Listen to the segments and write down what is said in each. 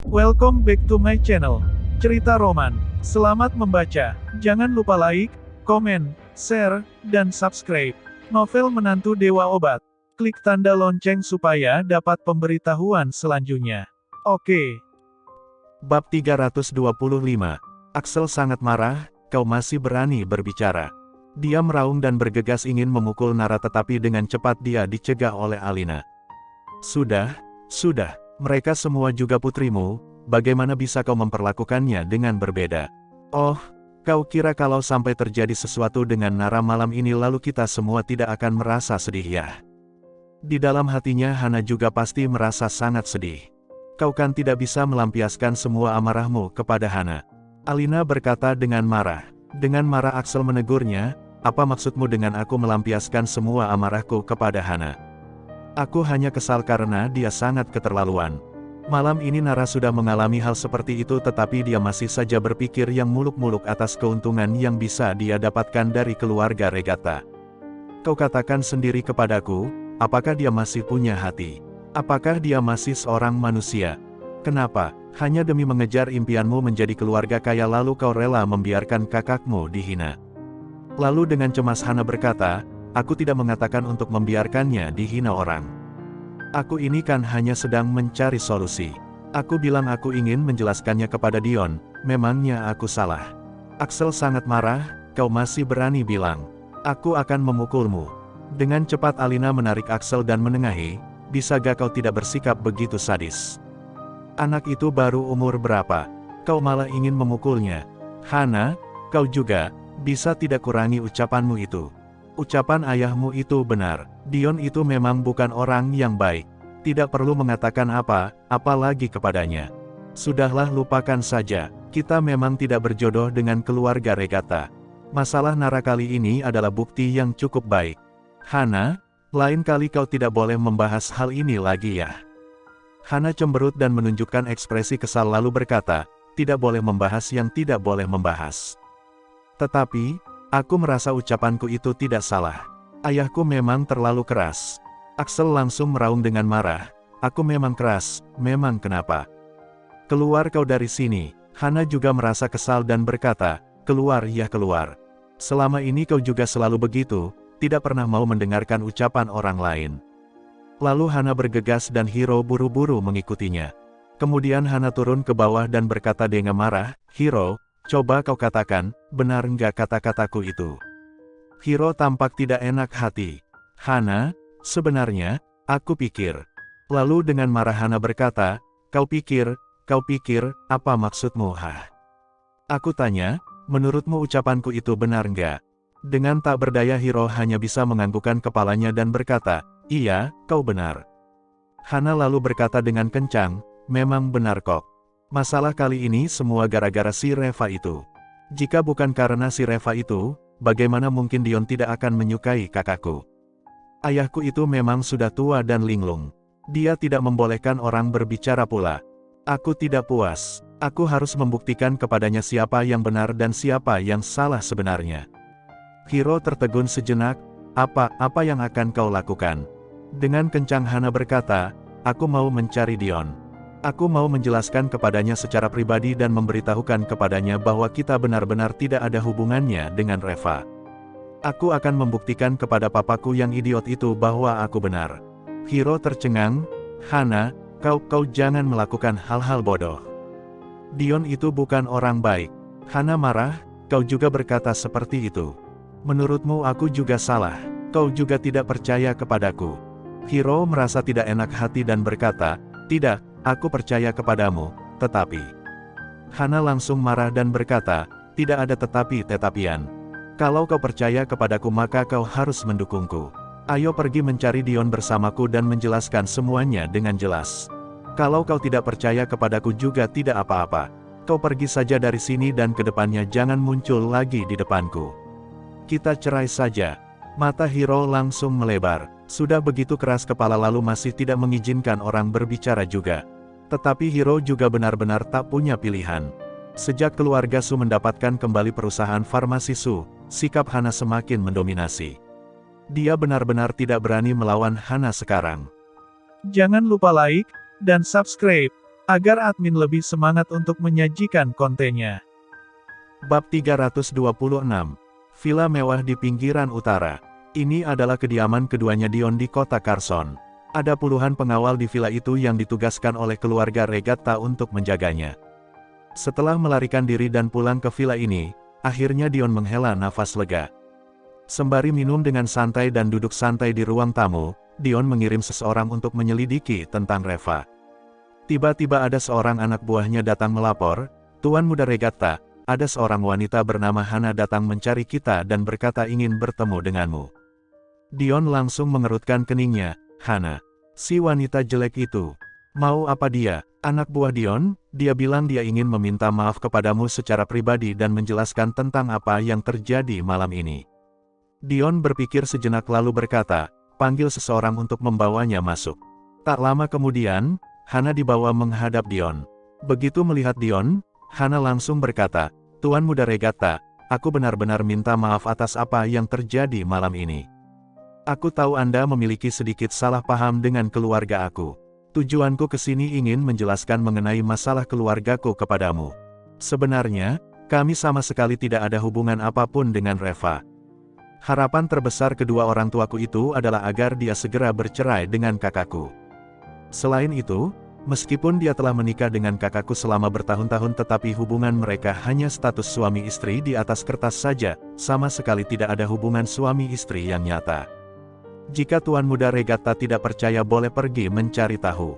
Welcome back to my channel, Cerita Roman. Selamat membaca. Jangan lupa like, komen, share, dan subscribe. Novel Menantu Dewa Obat. Klik tanda lonceng supaya dapat pemberitahuan selanjutnya. Oke. Bab 325. Axel sangat marah, kau masih berani berbicara. Dia meraung dan bergegas ingin memukul Nara tetapi dengan cepat dia dicegah oleh Alina. Sudah, mereka semua juga putrimu, bagaimana bisa kau memperlakukannya dengan berbeda? Oh, kau kira kalau sampai terjadi sesuatu dengan Nara malam ini lalu kita semua tidak akan merasa sedih ya? Di dalam hatinya Hana juga pasti merasa sangat sedih. Kau kan tidak bisa melampiaskan semua amarahmu kepada Hana. Alina berkata dengan marah. Dengan marah Axel menegurnya, apa maksudmu dengan aku melampiaskan semua amarahku kepada Hana? Aku hanya kesal karena dia sangat keterlaluan. Malam ini Nara sudah mengalami hal seperti itu tetapi dia masih saja berpikir yang muluk-muluk atas keuntungan yang bisa dia dapatkan dari keluarga Regata. Kau katakan sendiri kepadaku, apakah dia masih punya hati? Apakah dia masih seorang manusia? Kenapa, hanya demi mengejar impianmu menjadi keluarga kaya lalu kau rela membiarkan kakakmu dihina? Lalu dengan cemas Hana berkata, aku tidak mengatakan untuk membiarkannya dihina orang. Aku ini kan hanya sedang mencari solusi. Aku bilang aku ingin menjelaskannya kepada Dion, memangnya aku salah? Axel sangat marah, kau masih berani bilang, aku akan memukulmu. Dengan cepat Alina menarik Axel dan menengahi, bisa gak kau tidak bersikap begitu sadis? Anak itu baru umur berapa? Kau malah ingin memukulnya. Hana, kau juga, bisa tidak kurangi ucapanmu itu. Ucapan ayahmu itu benar, Dion itu memang bukan orang yang baik. Tidak perlu mengatakan apalagi kepadanya. Sudahlah lupakan saja, kita memang tidak berjodoh dengan keluarga Regata. Masalah Nara kali ini adalah bukti yang cukup baik. Hana, lain kali kau tidak boleh membahas hal ini lagi ya. Hana cemberut dan menunjukkan ekspresi kesal lalu berkata, tidak boleh membahas yang tidak boleh membahas. Tetapi, aku merasa ucapanku itu tidak salah. Ayahku memang terlalu keras. Axel langsung meraung dengan marah. Aku memang keras, memang kenapa? Keluar kau dari sini. Hana juga merasa kesal dan berkata, keluar ya keluar. Selama ini kau juga selalu begitu, tidak pernah mau mendengarkan ucapan orang lain. Lalu Hana bergegas dan Hiro buru-buru mengikutinya. Kemudian Hana turun ke bawah dan berkata dengan marah, Hiro, coba kau katakan, benar enggak kata-kataku itu? Hiro tampak tidak enak hati. Hana, sebenarnya, aku pikir. Lalu dengan marah Hana berkata, kau pikir, apa maksudmu hah? Aku tanya, menurutmu ucapanku itu benar enggak? Dengan tak berdaya Hiro hanya bisa menganggukkan kepalanya dan berkata, iya, kau benar. Hana lalu berkata dengan kencang, memang benar kok. Masalah kali ini semua gara-gara si Reva itu. Jika bukan karena si Reva itu, bagaimana mungkin Dion tidak akan menyukai kakakku? Ayahku itu memang sudah tua dan linglung. Dia tidak membolehkan orang berbicara pula. Aku tidak puas. Aku harus membuktikan kepadanya siapa yang benar dan siapa yang salah sebenarnya. Hiro tertegun sejenak, apa yang akan kau lakukan? Dengan kencang Hana berkata, aku mau mencari Dion. Aku mau menjelaskan kepadanya secara pribadi dan memberitahukan kepadanya bahwa kita benar-benar tidak ada hubungannya dengan Reva. Aku akan membuktikan kepada papaku yang idiot itu bahwa aku benar. Hiro tercengang, Hana, kau jangan melakukan hal-hal bodoh. Dion itu bukan orang baik. Hana marah, kau juga berkata seperti itu. Menurutmu aku juga salah, kau juga tidak percaya kepadaku. Hiro merasa tidak enak hati dan berkata, tidak, aku percaya kepadamu, tetapi. Hana langsung marah dan berkata, tidak ada tetapi-tetapian. Kalau kau percaya kepadaku maka kau harus mendukungku. Ayo pergi mencari Dion bersamaku dan menjelaskan semuanya dengan jelas. Kalau kau tidak percaya kepadaku juga tidak apa-apa. Kau pergi saja dari sini dan kedepannya jangan muncul lagi di depanku. Kita cerai saja. Mata Hiro langsung melebar. Sudah begitu keras kepala lalu masih tidak mengizinkan orang berbicara juga. Tetapi Hiro juga benar-benar tak punya pilihan. Sejak keluarga Su mendapatkan kembali perusahaan farmasi Su, sikap Hana semakin mendominasi. Dia benar-benar tidak berani melawan Hana sekarang. Jangan lupa like dan subscribe agar admin lebih semangat untuk menyajikan kontennya. Bab 326. Villa mewah di pinggiran utara. Ini adalah kediaman keduanya Dion di kota Carson. Ada puluhan pengawal di villa itu yang ditugaskan oleh keluarga Regatta untuk menjaganya. Setelah melarikan diri dan pulang ke villa ini, akhirnya Dion menghela nafas lega. Sembari minum dengan santai dan duduk santai di ruang tamu, Dion mengirim seseorang untuk menyelidiki tentang Reva. Tiba-tiba ada seorang anak buahnya datang melapor, "Tuan Muda Regatta, ada seorang wanita bernama Hana datang mencari kita dan berkata ingin bertemu denganmu." Dion langsung mengerutkan keningnya. "Hana? Si wanita jelek itu. Mau apa dia?" "Anak buah Dion, dia bilang dia ingin meminta maaf kepadamu secara pribadi dan menjelaskan tentang apa yang terjadi malam ini." Dion berpikir sejenak lalu berkata, "Panggil seseorang untuk membawanya masuk." Tak lama kemudian, Hana dibawa menghadap Dion. Begitu melihat Dion, Hana langsung berkata, "Tuan Muda Regatta, aku benar-benar minta maaf atas apa yang terjadi malam ini. Aku tahu Anda memiliki sedikit salah paham dengan keluarga aku. Tujuanku ke sini ingin menjelaskan mengenai masalah keluargaku kepadamu. Sebenarnya, kami sama sekali tidak ada hubungan apapun dengan Reva. Harapan terbesar kedua orang tuaku itu adalah agar dia segera bercerai dengan kakakku. Selain itu, meskipun dia telah menikah dengan kakakku selama bertahun-tahun tetapi hubungan mereka hanya status suami istri di atas kertas saja, sama sekali tidak ada hubungan suami istri yang nyata. Jika Tuan Muda Regatta tidak percaya boleh pergi mencari tahu."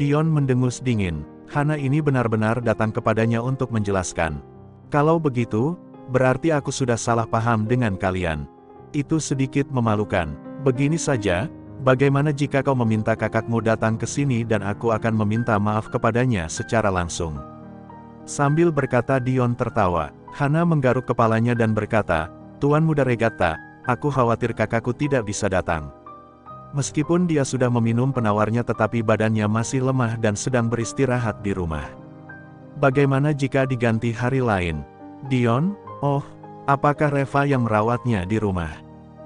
Dion mendengus dingin. Hana ini benar-benar datang kepadanya untuk menjelaskan. "Kalau begitu, berarti aku sudah salah paham dengan kalian. Itu sedikit memalukan. Begini saja, bagaimana jika kau meminta kakakmu datang ke sini dan aku akan meminta maaf kepadanya secara langsung?" Sambil berkata Dion tertawa. Hana menggaruk kepalanya dan berkata, "Tuan Muda Regatta, aku khawatir kakakku tidak bisa datang. Meskipun dia sudah meminum penawarnya tetapi badannya masih lemah dan sedang beristirahat di rumah. Bagaimana jika diganti hari lain?" "Dion, oh, apakah Reva yang merawatnya di rumah?"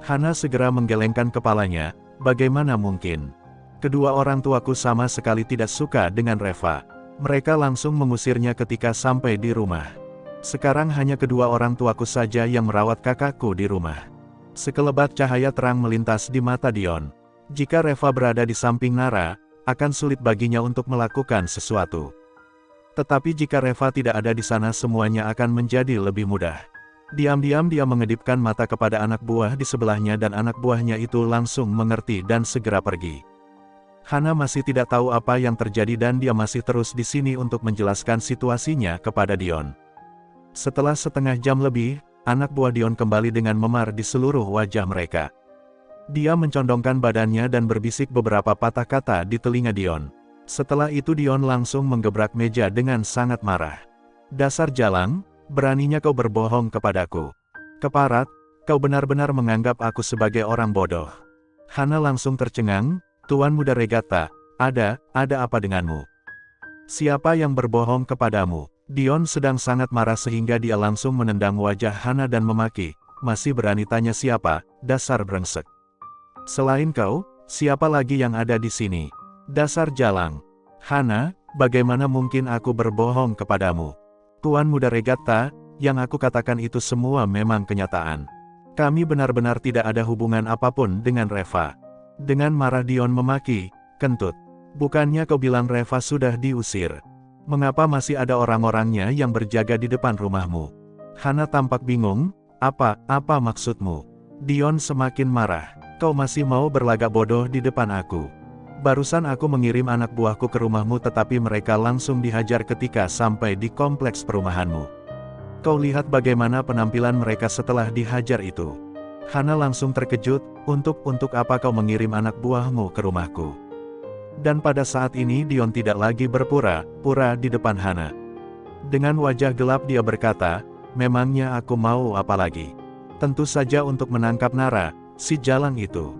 Hana segera menggelengkan kepalanya. "Bagaimana mungkin? Kedua orang tuaku sama sekali tidak suka dengan Reva. Mereka langsung mengusirnya ketika sampai di rumah. Sekarang hanya kedua orang tuaku saja yang merawat kakakku di rumah." Sekelebat cahaya terang melintas di mata Dion. Jika Reva berada di samping Nara, akan sulit baginya untuk melakukan sesuatu. Tetapi jika Reva tidak ada di sana semuanya akan menjadi lebih mudah. Diam-diam dia mengedipkan mata kepada anak buah di sebelahnya dan anak buahnya itu langsung mengerti dan segera pergi. Hana masih tidak tahu apa yang terjadi dan dia masih terus di sini untuk menjelaskan situasinya kepada Dion. Setelah setengah jam lebih, anak buah Dion kembali dengan memar di seluruh wajah mereka. Dia mencondongkan badannya dan berbisik beberapa patah kata di telinga Dion. Setelah itu Dion langsung menggebrak meja dengan sangat marah. "Dasar jalang, beraninya kau berbohong kepadaku. Keparat, kau benar-benar menganggap aku sebagai orang bodoh." Hana langsung tercengang. "Tuan Muda Regatta, ada apa denganmu? Siapa yang berbohong kepadamu?" Dion sedang sangat marah sehingga dia langsung menendang wajah Hana dan memaki, "Masih berani tanya siapa, dasar brengsek. Selain kau, siapa lagi yang ada di sini? Dasar jalang. Hana, bagaimana mungkin aku berbohong kepadamu? Tuan Muda Regatta, yang aku katakan itu semua memang kenyataan. Kami benar-benar tidak ada hubungan apapun dengan Reva." Dengan marah Dion memaki, "Kentut. Bukannya kau bilang Reva sudah diusir? Mengapa masih ada orang-orangnya yang berjaga di depan rumahmu?" Hana tampak bingung. Apa maksudmu?" Dion semakin marah. "Kau masih mau berlagak bodoh di depan aku? Barusan aku mengirim anak buahku ke rumahmu tetapi mereka langsung dihajar ketika sampai di kompleks perumahanmu. Kau lihat bagaimana penampilan mereka setelah dihajar itu." Hana langsung terkejut. Untuk apa kau mengirim anak buahmu ke rumahku?" Dan pada saat ini Dion tidak lagi berpura-pura di depan Hana. Dengan wajah gelap dia berkata, "Memangnya aku mau apa lagi? Tentu saja untuk menangkap Nara, si jalang itu.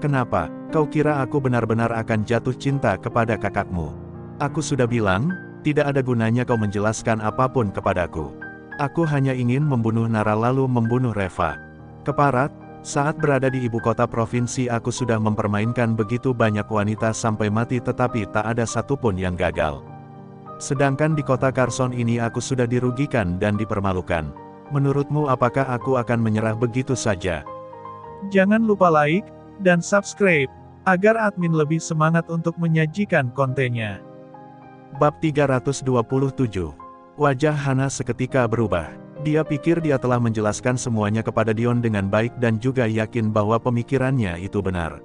Kenapa, kau kira aku benar-benar akan jatuh cinta kepada kakakmu? Aku sudah bilang, tidak ada gunanya kau menjelaskan apapun kepadaku. Aku hanya ingin membunuh Nara lalu membunuh Reva. Keparat, saat berada di ibu kota provinsi aku sudah mempermainkan begitu banyak wanita sampai mati tetapi tak ada satupun yang gagal. Sedangkan di kota Carson ini aku sudah dirugikan dan dipermalukan. Menurutmu apakah aku akan menyerah begitu saja? Jangan lupa like dan subscribe, agar admin lebih semangat untuk menyajikan kontennya. Bab 327. Wajah Hana seketika berubah. Dia pikir dia telah menjelaskan semuanya kepada Dion dengan baik dan juga yakin bahwa pemikirannya itu benar.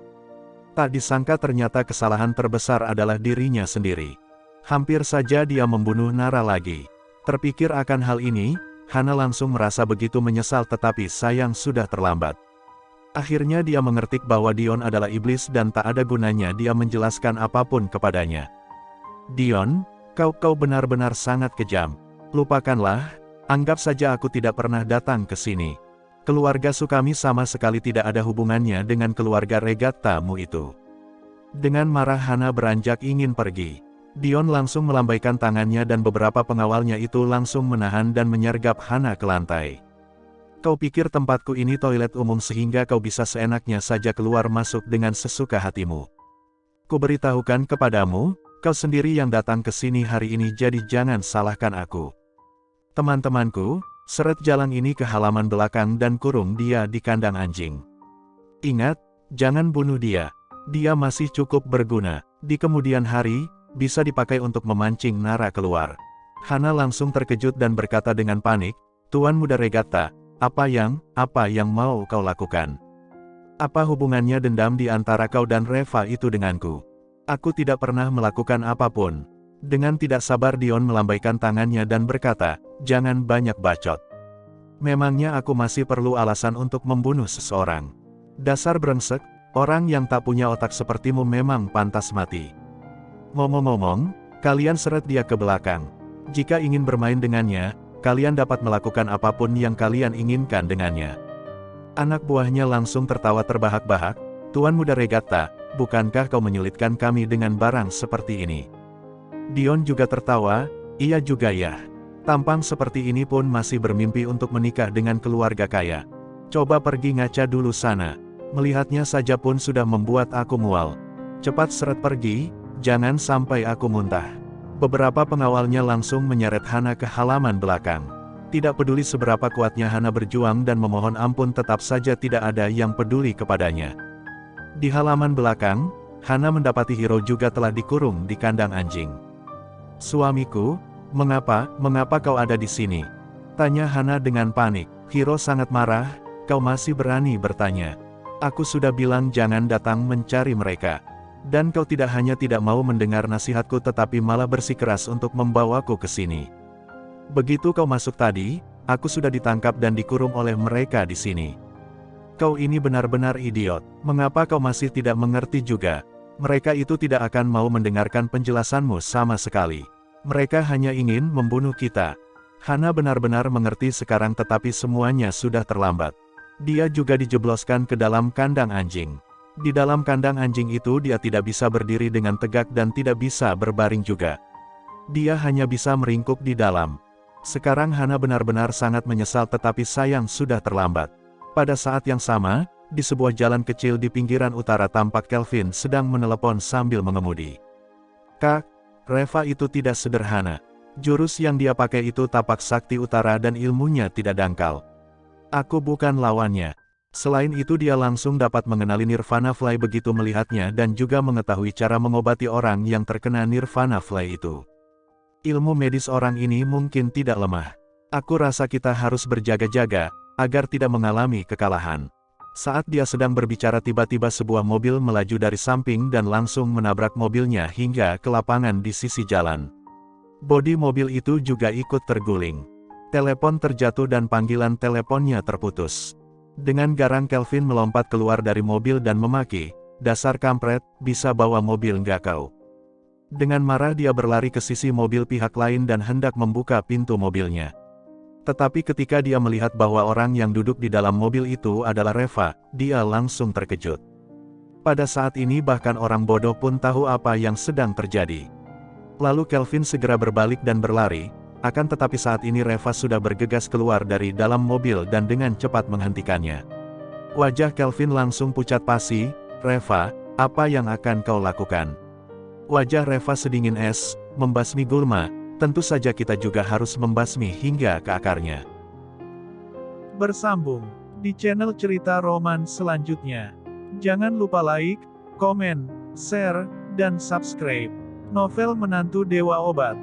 Tak disangka ternyata kesalahan terbesar adalah dirinya sendiri. Hampir saja dia membunuh Nara lagi. Terpikir akan hal ini, Hana langsung merasa begitu menyesal tetapi sayang sudah terlambat. Akhirnya dia mengerti bahwa Dion adalah iblis dan tak ada gunanya dia menjelaskan apapun kepadanya. Dion, kau benar-benar sangat kejam. Lupakanlah, anggap saja aku tidak pernah datang ke sini. Keluarga Sukami sama sekali tidak ada hubungannya dengan keluarga Regattamu itu. Dengan marah Hana beranjak ingin pergi. Dion langsung melambaikan tangannya dan beberapa pengawalnya itu langsung menahan dan menyergap Hana ke lantai. Kau pikir tempatku ini toilet umum sehingga kau bisa seenaknya saja keluar masuk dengan sesuka hatimu. Kuberitahukan kepadamu, kau sendiri yang datang ke sini hari ini jadi jangan salahkan aku. Teman-temanku, seret jalan ini ke halaman belakang dan kurung dia di kandang anjing. Ingat, jangan bunuh dia. Dia masih cukup berguna. Di kemudian hari, bisa dipakai untuk memancing Nara keluar. Hana langsung terkejut dan berkata dengan panik, Tuan Muda Regatta, apa yang mau kau lakukan? Apa hubungannya dendam di antara kau dan Reva itu denganku? Aku tidak pernah melakukan apapun. Dengan tidak sabar Dion melambaikan tangannya dan berkata, jangan banyak bacot. Memangnya aku masih perlu alasan untuk membunuh seseorang? Dasar brengsek, orang yang tak punya otak sepertimu memang pantas mati. Ngomong-ngomong, kalian seret dia ke belakang. Jika ingin bermain dengannya, kalian dapat melakukan apapun yang kalian inginkan dengannya. Anak buahnya langsung tertawa terbahak-bahak, Tuan Muda Regatta, bukankah kau menyulitkan kami dengan barang seperti ini? Dion juga tertawa, iya juga ya. Tampang seperti ini pun masih bermimpi untuk menikah dengan keluarga kaya. Coba pergi ngaca dulu sana. Melihatnya saja pun sudah membuat aku mual. Cepat seret pergi, jangan sampai aku muntah. Beberapa pengawalnya langsung menyeret Hana ke halaman belakang. Tidak peduli seberapa kuatnya Hana berjuang dan memohon ampun tetap saja tidak ada yang peduli kepadanya. Di halaman belakang, Hana mendapati Hiro juga telah dikurung di kandang anjing. Suamiku, mengapa kau ada di sini? Tanya Hana dengan panik. Hiro sangat marah, kau masih berani bertanya. Aku sudah bilang jangan datang mencari mereka. Dan kau tidak hanya tidak mau mendengar nasihatku tetapi malah bersikeras untuk membawaku ke sini. Begitu kau masuk tadi, aku sudah ditangkap dan dikurung oleh mereka di sini. Kau ini benar-benar idiot. Mengapa kau masih tidak mengerti juga? Mereka itu tidak akan mau mendengarkan penjelasanmu sama sekali. Mereka hanya ingin membunuh kita. Hana benar-benar mengerti sekarang tetapi semuanya sudah terlambat. Dia juga dijebloskan ke dalam kandang anjing. Di dalam kandang anjing itu dia tidak bisa berdiri dengan tegak dan tidak bisa berbaring juga. Dia hanya bisa meringkuk di dalam. Sekarang Hana benar-benar sangat menyesal tetapi sayang sudah terlambat. Pada saat yang sama, di sebuah jalan kecil di pinggiran utara tampak Kelvin sedang menelepon sambil mengemudi. Kak, Reva itu tidak sederhana. Jurus yang dia pakai itu tapak sakti utara dan ilmunya tidak dangkal. Aku bukan lawannya. Selain itu dia langsung dapat mengenali Nirvana Fly begitu melihatnya dan juga mengetahui cara mengobati orang yang terkena Nirvana Fly itu. Ilmu medis orang ini mungkin tidak lemah. Aku rasa kita harus berjaga-jaga, agar tidak mengalami kekalahan. Saat dia sedang berbicara tiba-tiba sebuah mobil melaju dari samping dan langsung menabrak mobilnya hingga ke lapangan di sisi jalan. Bodi mobil itu juga ikut terguling. Telepon terjatuh dan panggilan teleponnya terputus. Dengan garang Kelvin melompat keluar dari mobil dan memaki, dasar kampret, bisa bawa mobil nggak kau? Dengan marah dia berlari ke sisi mobil pihak lain dan hendak membuka pintu mobilnya. Tetapi ketika dia melihat bahwa orang yang duduk di dalam mobil itu adalah Reva, dia langsung terkejut. Pada saat ini bahkan orang bodoh pun tahu apa yang sedang terjadi. Lalu Kelvin segera berbalik dan berlari, akan tetapi saat ini Reva sudah bergegas keluar dari dalam mobil dan dengan cepat menghentikannya. Wajah Kelvin langsung pucat pasi, Reva, apa yang akan kau lakukan? Wajah Reva sedingin es, membasmi gulma, tentu saja kita juga harus membasmi hingga ke akarnya. Bersambung di channel Cerita Roman selanjutnya. Jangan lupa like, komen, share, dan subscribe. Novel Menantu Dewa Obat.